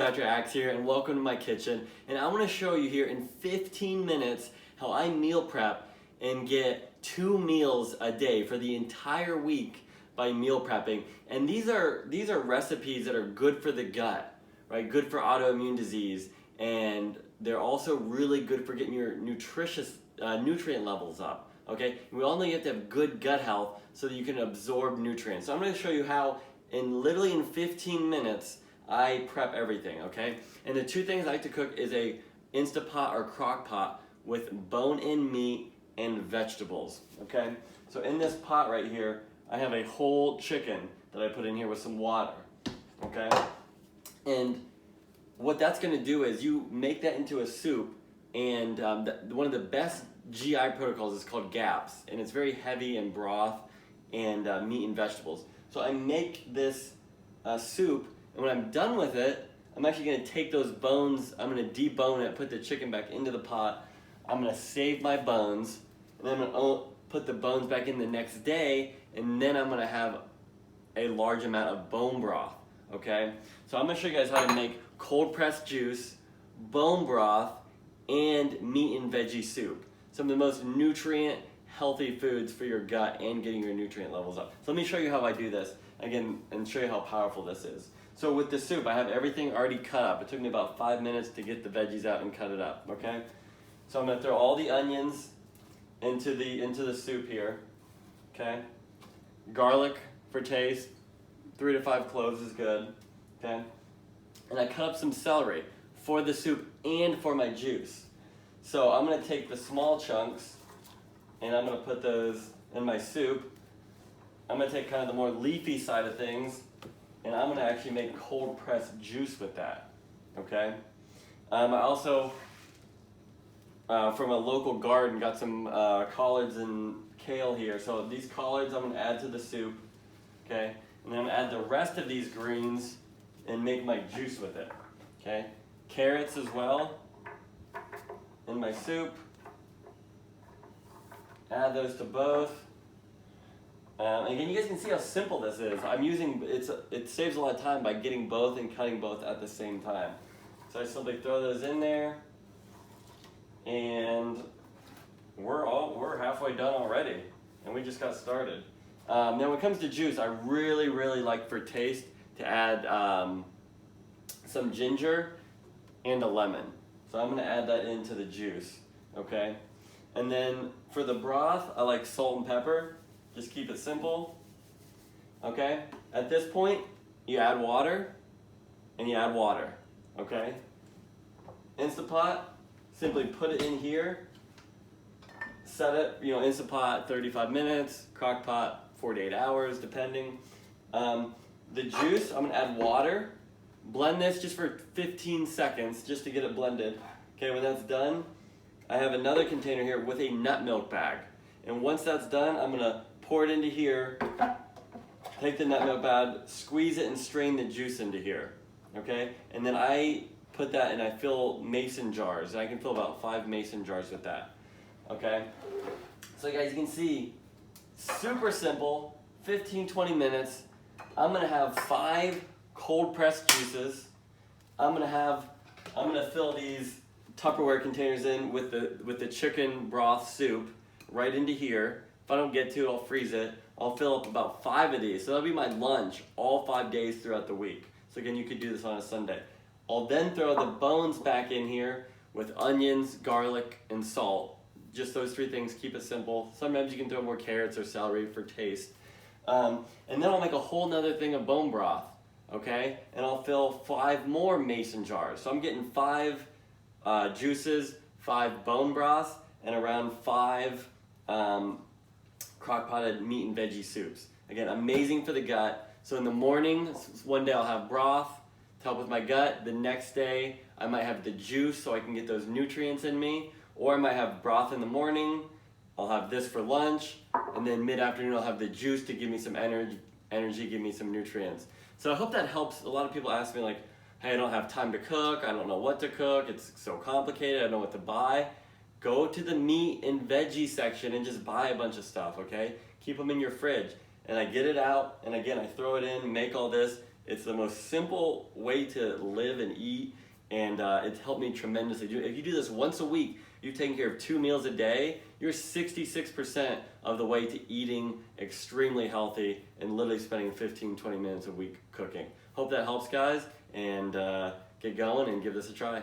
Dr. Axe here, and welcome to my kitchen. And I want to show you here in 15 minutes how I meal prep and get 2 meals a day for the entire week by meal prepping. And these are recipes that are good for the gut, right? Good for autoimmune disease, and they're also really good for getting your nutrient levels up. Okay, we all know you have to have good gut health so that you can absorb nutrients. So I'm going to show you how literally in 15 minutes I prep everything, okay? And the two things I like to cook is a Instapot or crock pot with bone-in meat and vegetables, okay? So in this pot right here, I have a whole chicken that I put in here with some water, okay? And what that's gonna do is you make that into a soup, and one of the best GI protocols is called GAPS, and it's very heavy in broth and meat and vegetables. So I make this soup, and when I'm done with it, I'm actually going to take those bones, I'm going to debone it, put the chicken back into the pot, I'm going to save my bones, and then I'm going to put the bones back in the next day, and then I'm going to have a large amount of bone broth, okay? So I'm going to show you guys how to make cold pressed juice, bone broth, and meat and veggie soup. Some of the most nutrient healthy foods for your gut and getting your nutrient levels up. So let me show you how I do this again and show you how powerful this is. So with the soup, I have everything already cut up. It took me about 5 minutes to get the veggies out and cut it up, okay? So I'm gonna throw all the onions into the soup here, okay? Garlic for taste, 3 to 5 cloves is good, okay? And I cut up some celery for the soup and for my juice. So I'm gonna take the small chunks and I'm gonna put those in my soup. I'm gonna take kind of the more leafy side of things, and I'm gonna actually make cold pressed juice with that, okay? I also, from a local garden, got some collards and kale here. So these collards I'm gonna add to the soup, okay? And then I'm gonna add the rest of these greens and make my juice with it, okay? Carrots as well in my soup. Add those to both. Again, you guys can see how simple this is. It saves a lot of time by getting both and cutting both at the same time. So I simply throw those in there, and we're halfway done already, and we just got started. Now when it comes to juice, I really like for taste to add some ginger and a lemon. So I'm gonna add that into the juice, okay? And then for the broth, I like salt and pepper. Just keep it simple, okay? At this point, you add water, and you add water, okay? Instapot, simply put it in here, set it, Instapot 35 minutes, crock pot 48 hours, depending. The juice, I'm gonna add water, blend this just for 15 seconds, just to get it blended. Okay, when that's done, I have another container here with a nut milk bag. And once that's done, I'm gonna pour it into here, take the nut milk bag, squeeze it and strain the juice into here, okay? And then I put that and I fill mason jars. I can fill about 5 mason jars with that, okay? So guys, you can see, super simple, 15-20 minutes. I'm gonna have 5 cold pressed juices. I'm gonna fill these Tupperware containers in with the chicken broth soup right into here. If I don't get to it, I'll freeze it. I'll fill up about 5 of these. So that'll be my lunch all 5 days throughout the week. So again, you could do this on a Sunday. I'll then throw the bones back in here with onions, garlic, and salt. Just those 3 things, keep it simple. Sometimes you can throw more carrots or celery for taste. And then I'll make a whole nother thing of bone broth, okay? And I'll fill 5 more mason jars. So I'm getting 5 juices, 5 bone broths, and around 5 crock-potted meat and veggie soups. Again, amazing for the gut. So in the morning, one day I'll have broth to help with my gut. The next day, I might have the juice so I can get those nutrients in me. Or I might have broth in the morning. I'll have this for lunch. And then mid-afternoon, I'll have the juice to give me some energy, give me some nutrients. So I hope that helps. A lot of people ask me like, hey, I don't have time to cook. I don't know what to cook. It's so complicated. I don't know what to buy. Go to the meat and veggie section and just buy a bunch of stuff, okay? Keep them in your fridge. And I get it out, and again, I throw it in, make all this, It's the most simple way to live and eat, and it's helped me tremendously. If you do this once a week, you're taking care of 2 meals a day, you're 66% of the way to eating extremely healthy and literally spending 15-20 minutes a week cooking. Hope that helps, guys, and get going and give this a try.